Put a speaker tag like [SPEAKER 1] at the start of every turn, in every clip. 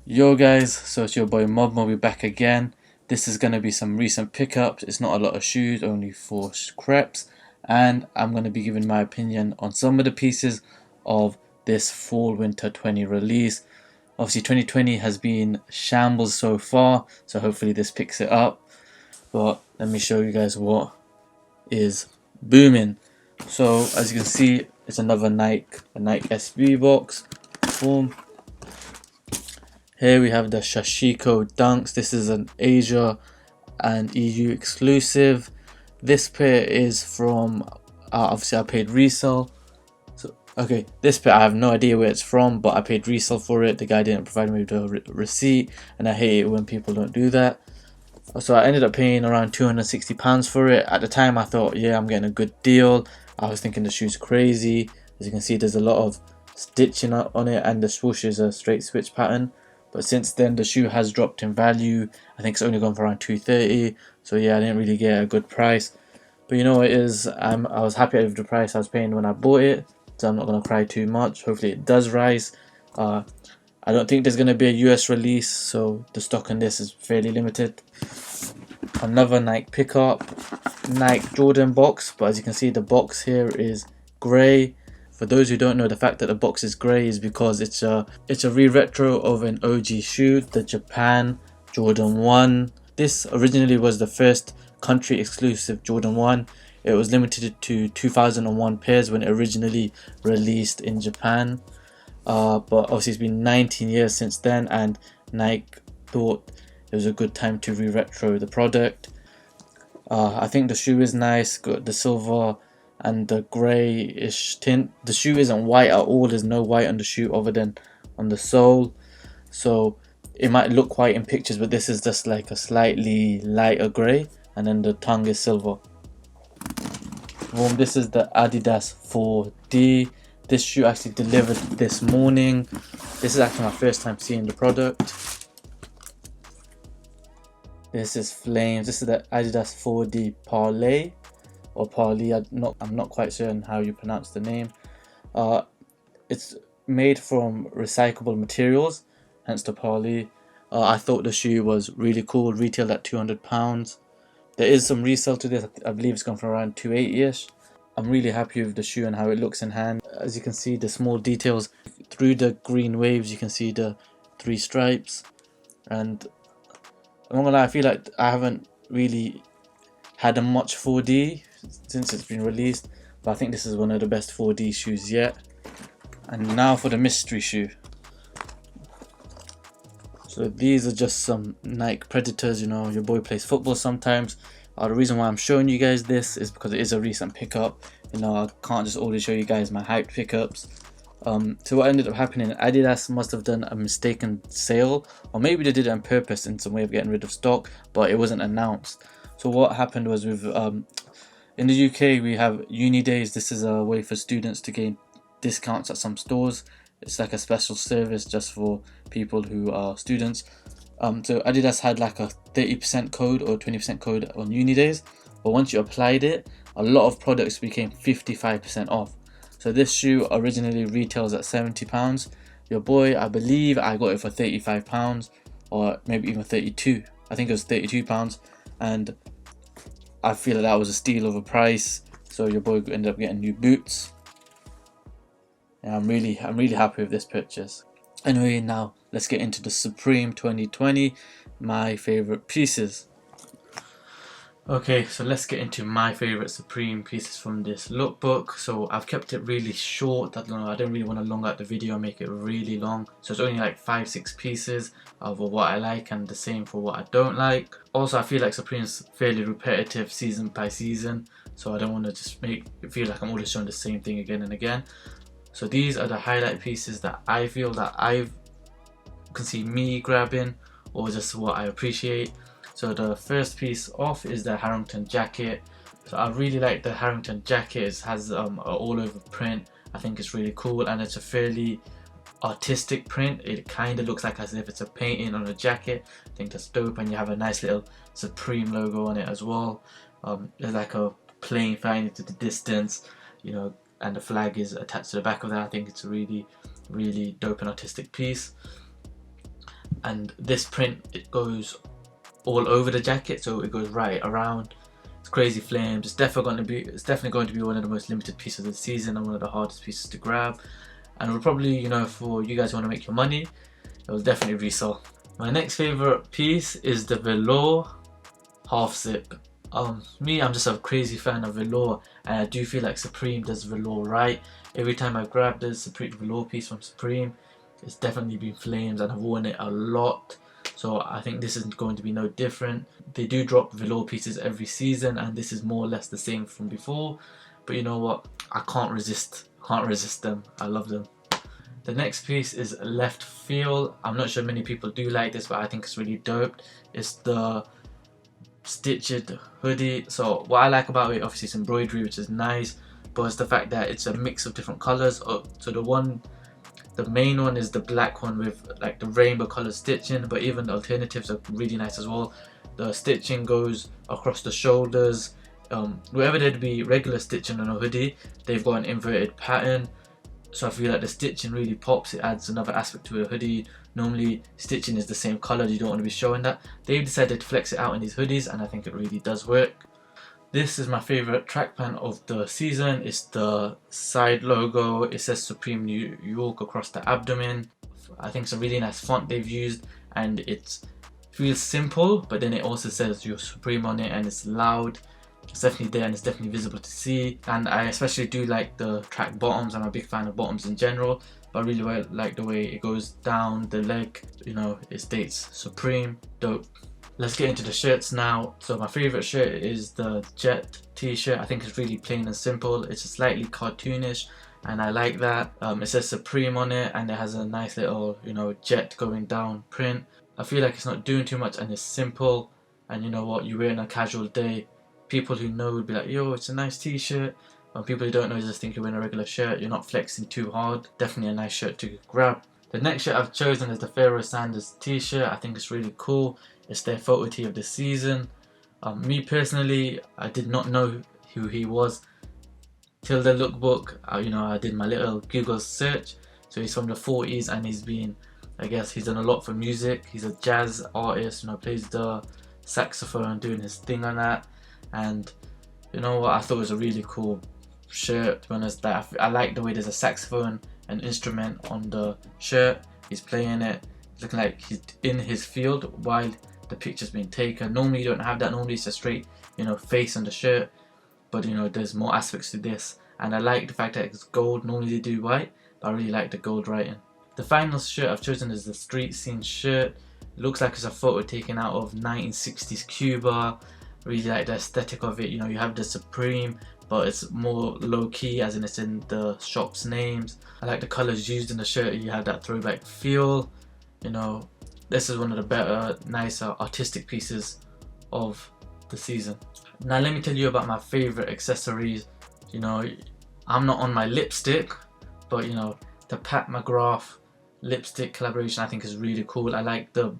[SPEAKER 1] Yo guys, so it's your boy Mubmoh, we back again. This is going to be some recent pickups. It's not a lot of shoes, only 4 crepes. And I'm going to be giving my opinion on some of the pieces of this Fall Winter 20 release. Obviously 2020 has been shambles so far, so hopefully this picks it up. But let me show you guys what is booming. So as you can see, it's another a Nike SB box. Boom. Here we have the Shashiko Dunks. This is an Asia and EU exclusive. This pair is from, obviously I paid resale. So, okay, this pair I have no idea where it's from, but I paid resale for it. The guy didn't provide me with a receipt, and I hate it when people don't do that. So I ended up paying around £260 for it. At the time I thought, yeah, I'm getting a good deal. I was thinking the shoe's crazy. As you can see, there's a lot of stitching on it, and the swoosh is a straight switch pattern. But since then the shoe has dropped in value. I think it's only gone for around 230. So yeah, I didn't really get a good price. But you know what it is, I was happy with the price I was paying when I bought it. So I'm not going to cry too much. Hopefully it does rise. I don't think there's going to be a US release, so the stock on this is fairly limited. Another Nike pickup, Nike Jordan box, but as you can see the box here is grey. For those who don't know, the fact that the box is grey is because it's a re-retro of an OG shoe, the Japan Jordan 1. This originally was the first country exclusive Jordan 1. It was limited to 2001 pairs when it originally released in Japan. But obviously it's been 19 years since then, and Nike thought it was a good time to re-retro the product. I think the shoe is nice, got the silver and the greyish tint. The shoe isn't white at all, there's no white on the shoe other than on the sole. So it might look white in pictures, but this is just like a slightly lighter grey, and then the tongue is silver. Boom, this is the Adidas 4D. This shoe actually delivered this morning. This is actually my first time seeing the product. This is flames. This is the Adidas 4D Parlay or Parley. I'm not quite certain how you pronounce the name. It's made from recyclable materials, hence the Parley. I thought the shoe was really cool. Retailed at £200. There is some resale to this. I believe it's gone for around 280ish. I'm really happy with the shoe and how it looks in hand. As you can see, the small details through the green waves, you can see the 3 stripes. And I'm not gonna lie, I feel like I haven't really had a much 4D since it's been released, but I think this is one of the best 4D shoes yet. And now for the mystery shoe. So these are just some Nike Predators. You know, your boy plays football sometimes. The reason why I'm showing you guys this is because it is a recent pickup. You know, I can't just always show you guys my hyped pickups. So what ended up happening, Adidas must have done a mistaken sale, or maybe they did it on purpose in some way of getting rid of stock, but it wasn't announced. So what happened was with in the UK we have uni days. This is a way for students to gain discounts at some stores. It's like a special service just for people who are students. So Adidas had like a 30% code or 20% code on uni days, but once you applied it, a lot of products became 55% off. So this shoe originally retails at £70. Your boy, I believe I got it for £35, or maybe even 32. I think it was £32, and I feel like that was a steal of a price. So your boy ended up getting new boots. And I'm really happy with this purchase. Anyway, now let's get into the Supreme 2020, my favorite pieces. Okay, so let's get into my favorite Supreme pieces from this lookbook. So I've kept it really short. I don't really want to long out the video and make it really long. So it's only like 5-6 pieces of what I like, and the same for what I don't like. Also, I feel like Supreme's fairly repetitive season by season, so I don't want to just make it feel like I'm always showing the same thing again and again. So these are the highlight pieces that I feel that I can see me grabbing, or just what I appreciate. So the first piece off is the Harrington jacket. So I really like the Harrington jacket. It has an all over print. I think it's really cool, and it's a fairly artistic print. It kind of looks like as if it's a painting on a jacket. I think that's dope, and you have a nice little Supreme logo on it as well. There's like a plane flying into the distance, you know, and the flag is attached to the back of that. I think it's a really dope and artistic piece. and this print, it goes all over the jacket, so it goes right around. It's crazy flames. It's definitely going to be one of the most limited pieces of the season and one of the hardest pieces to grab. And it'll probably, you know, for you guys who want to make your money, it will definitely resell. My next favorite piece is the velour half zip. Me, I'm just a crazy fan of velour, and I do feel like Supreme does velour right. Every time I've grabbed this Supreme velour piece from Supreme, it's definitely been flames, and I've worn it a lot. So I think this is going to be no different. They do drop velour pieces every season, and this is more or less the same from before. But you know what? I can't resist them. I love them. The next piece is Left Field. I'm not sure many people do like this, but I think it's really dope. It's the stitched hoodie. So what I like about it, obviously it's embroidery, which is nice, but it's the fact that it's a mix of different colors. So the main one is the black one with like the rainbow colored stitching, but even the alternatives are really nice as well. The stitching goes across the shoulders. Wherever there'd be regular stitching on a hoodie, they've got an inverted pattern. So I feel like the stitching really pops. It adds another aspect to a hoodie. Normally stitching is the same color, you don't want to be showing that. They've decided to flex it out in these hoodies, and I think it really does work. This is my favorite track pant of the season. It's the side logo. It says Supreme New York across the abdomen. I think it's a really nice font they've used, and it feels simple, but then it also says you're Supreme on it, and it's loud. It's definitely there, and it's definitely visible to see. And I especially do like the track bottoms. I'm a big fan of bottoms in general, but I really like the way it goes down the leg. You know, it states Supreme. Dope. Let's get into the shirts now. So my favorite shirt is the Jet t-shirt. I think it's really plain and simple. It's slightly cartoonish, and I like that. It says Supreme on it, and it has a nice little, you know, jet going down print. I feel like it's not doing too much, and it's simple. And you know what, you wear it on a casual day, people who know would be like, yo, it's a nice t-shirt. When people who don't know just think you're wearing a regular shirt, you're not flexing too hard. Definitely a nice shirt to grab. The next shirt I've chosen is the Pharaoh Sanders t-shirt. I think it's really cool. It's their photo tee of the season. Me personally, I did not know who he was till the lookbook. You know, I did my little Google search. So he's from the 40s, and he's been, I guess he's done a lot for music. He's a jazz artist, you know, plays the saxophone, doing his thing on that. And you know what, I thought it was a really cool shirt, to be honest. That I like the way there's a saxophone, an instrument on the shirt. He's playing it, looking like he's in his field while the picture's being taken. Normally you don't have that. Normally it's a straight, you know, face on the shirt, but you know, there's more aspects to this, and I like the fact that it's gold. Normally they do white, but I really like the gold writing. The final shirt I've chosen is the Street Scene shirt. It looks like it's a photo taken out of 1960s Cuba. Really like the aesthetic of it. You know, you have the Supreme, but it's more low-key, as in it's in the shop's names. I like the colours used in the shirt. You have that throwback feel. You know, this is one of the better, nicer, artistic pieces of the season. Now let me tell you about my favourite accessories. You know, I'm not on my lipstick, but you know, the Pat McGrath lipstick collaboration I think is really cool. I like the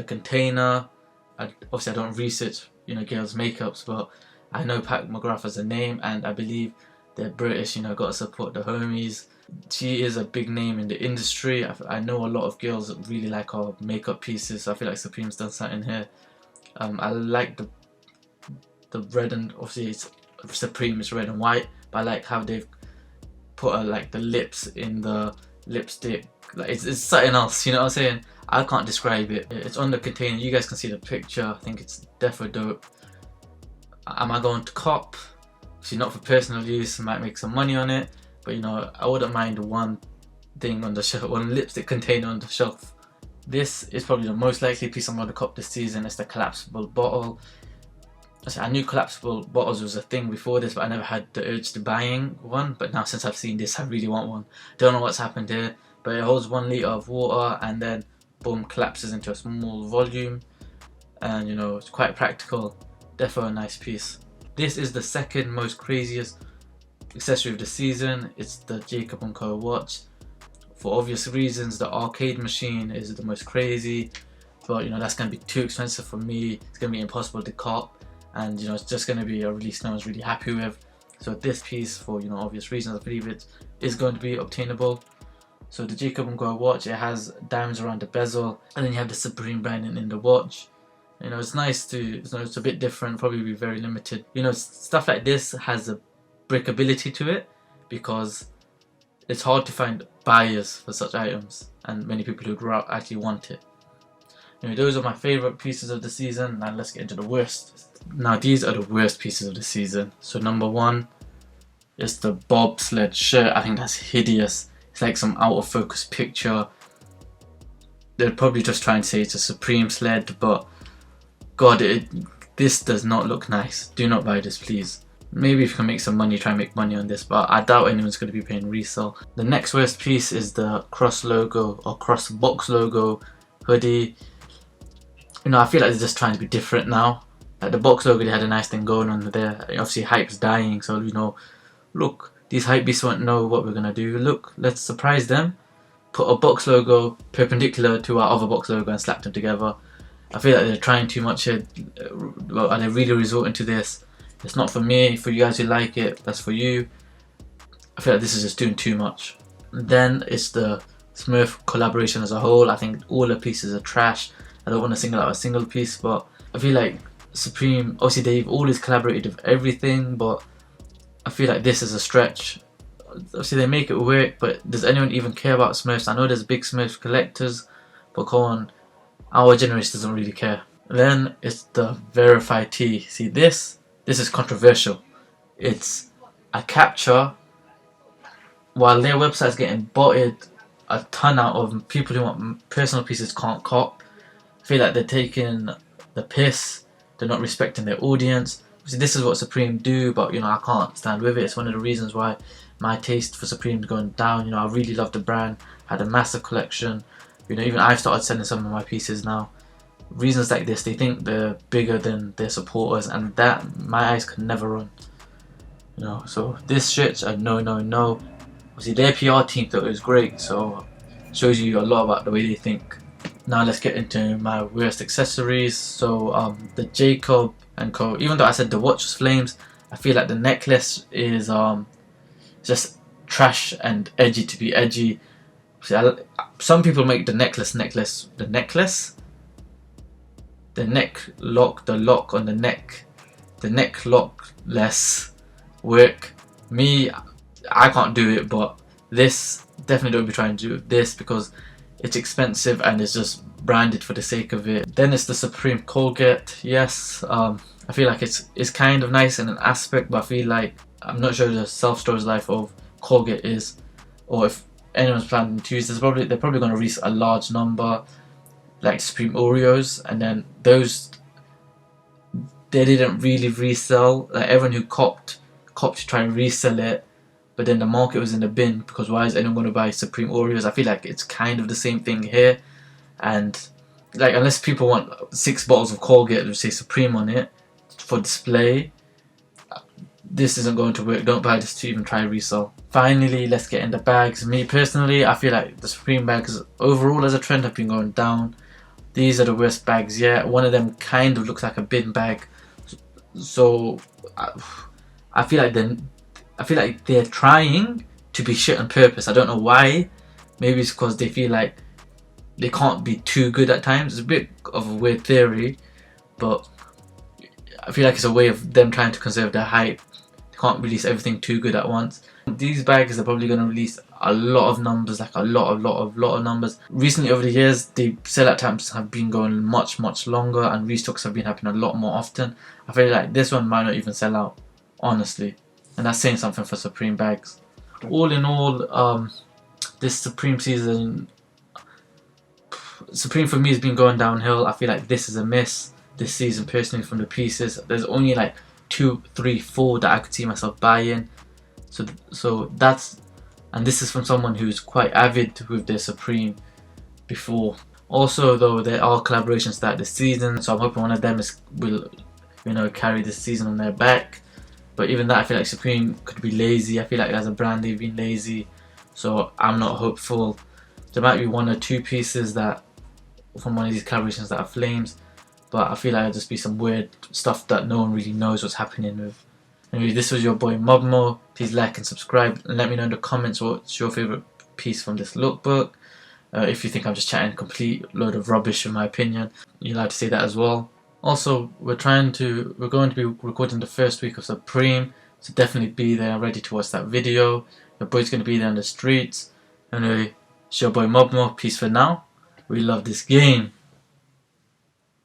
[SPEAKER 1] container. Obviously I don't research, you know, girls' makeups, but I know Pat McGrath as a name, and I believe they're British. You know, gotta support the homies. She is a big name in the industry. I know a lot of girls that really like her makeup pieces, so I feel like Supreme's done something here. I like the red, and obviously it's Supreme, it's red and white, but I like how they've put like the lips in the lipstick. Like it's something else, you know what I'm saying? I can't describe it. It's on the container. You guys can see the picture. I think it's defo dope. Am I going to cop? She's not for personal use. I might make some money on it, but you know, I wouldn't mind one thing on the shelf, one lipstick container on the shelf. This is probably the most likely piece I'm going to cop this season. It's the collapsible bottle. I knew collapsible bottles was a thing before this, but I never had the urge to buying one. But now since I've seen this, I really want one. Don't know what's happened here, but it holds 1 litre of water, and then boom, collapses into a small volume, and you know, it's quite practical. Definitely a nice piece. This is the second most craziest accessory of the season. It's the Jacob & Co watch. For obvious reasons, the arcade machine is the most crazy, but you know, that's going to be too expensive for me. It's going to be impossible to cop, and you know, it's just going to be a release no one's really happy with. So this piece, for you know, obvious reasons, I believe it is going to be obtainable. So the Jacob & Co watch, it has diamonds around the bezel, and then you have the Supreme branding in the watch. You know, it's nice to, it's a bit different, probably be very limited. You know, stuff like this has a breakability to it because it's hard to find buyers for such items and many people who actually want it. Anyway, those are my favourite pieces of the season. Now let's get into the worst. Now these are the worst pieces of the season. So number one is the bobsled shirt. I think that's hideous. It's like some out of focus picture. They're probably just trying to say it's a Supreme sled, but God, this does not look nice. Do not buy this, please. Maybe if you can make some money, try and make money on this, but I doubt anyone's going to be paying resale. The next worst piece is the cross logo or cross box logo hoodie. You know, I feel like they're just trying to be different now. Like the box logo, they had a nice thing going on there. Obviously, hype's dying, so you know, look, these hype beasts won't know what we're gonna do. Look, let's surprise them. Put a box logo perpendicular to our other box logo and slap them together. I feel like they're trying too much here. Well, are they really resorting to this? It's not for me. For you guys who like it, that's for you. I feel like this is just doing too much. And then it's the Smurf collaboration as a whole. I think all the pieces are trash. I don't want to single out a single piece, but I feel like Supreme, obviously they've always collaborated with everything, but I feel like this is a stretch. Obviously they make it work, but does anyone even care about Smurfs? I know there's big Smurf collectors, but come on, our generation doesn't really care. Then it's the verified tee. See, this is controversial. It's a capture while their website's getting botted a ton out of. People who want personal pieces can't cop. I feel like they're taking the piss. They're not respecting their audience. See, this is what Supreme do, but you know, I can't stand with it. It's one of the reasons why my taste for Supreme is going down. You know, I really love the brand. I had a massive collection. You know, even I've started selling some of my pieces now. Reasons like this, they think they're bigger than their supporters, and that my eyes can never run. You know, so this shit's a no, no, no. Obviously, their PR team thought it was great, so it shows you a lot about the way they think. Now let's get into my worst accessories. So the Jacob & Co. Even though I said the watch was flames, I feel like the necklace is just trash and edgy to be edgy. See, some people make the neck lock on the neck lock less work. Me, I can't do it, but this definitely don't be trying to do this because it's expensive and it's just branded for the sake of it. Then it's the Supreme Colgate. Yes, I feel like it's kind of nice in an aspect, but I feel like I'm not sure the self-storage life of Colgate is, or if anyone's planning to use this. They're probably going to release a large number like Supreme Oreos, and then those they didn't really resell. Like everyone who copped to try and resell it, but then the market was in the bin because why is anyone going to buy Supreme Oreos? I feel like it's kind of the same thing here, and like unless people want 6 bottles of Colgate which say Supreme on it for display, this isn't going to work. Don't buy this to even try resell. Finally, let's get into bags. Me personally, I feel like the Supreme bags overall as a trend have been going down. These are the worst bags yet. One of them kind of looks like a bin bag. So I feel like they're trying to be shit on purpose. I don't know why. Maybe it's because they feel like they can't be too good at times. It's a bit of a weird theory, but I feel like it's a way of them trying to conserve their hype. They can't release everything too good at once. These bags are probably going to release a lot of numbers, like a lot of numbers. Recently, over the years, the sellout times have been going much longer, and restocks have been happening a lot more often. I feel like this one might not even sell out, honestly, and that's saying something for Supreme bags. All in all, this Supreme season, Supreme for me has been going downhill. I feel like this is a miss this season personally from the pieces. There's only like 2, 3, 4 that I could see myself buying. So that's, and this is from someone who's quite avid with their Supreme before. Also though, there are collaborations throughout the season, so I'm hoping one of them will carry this season on their back. But even that, I feel like Supreme could be lazy. I feel like as a brand they've been lazy, so I'm not hopeful. There might be 1 or 2 pieces that from one of these collaborations that are flames, but I feel like it'll just be some weird stuff that no one really knows what's happening with. Anyway, this was your boy Mubmoh. Please like and subscribe and let me know in the comments what's your favourite piece from this lookbook. If you think I'm just chatting complete load of rubbish in my opinion, you'll have to say that as well. Also, we're going to be recording the first week of Supreme, so definitely be there ready to watch that video. Your boy's going to be there on the streets. Anyway, it's your boy Mubmoh. Peace for now. We love this game.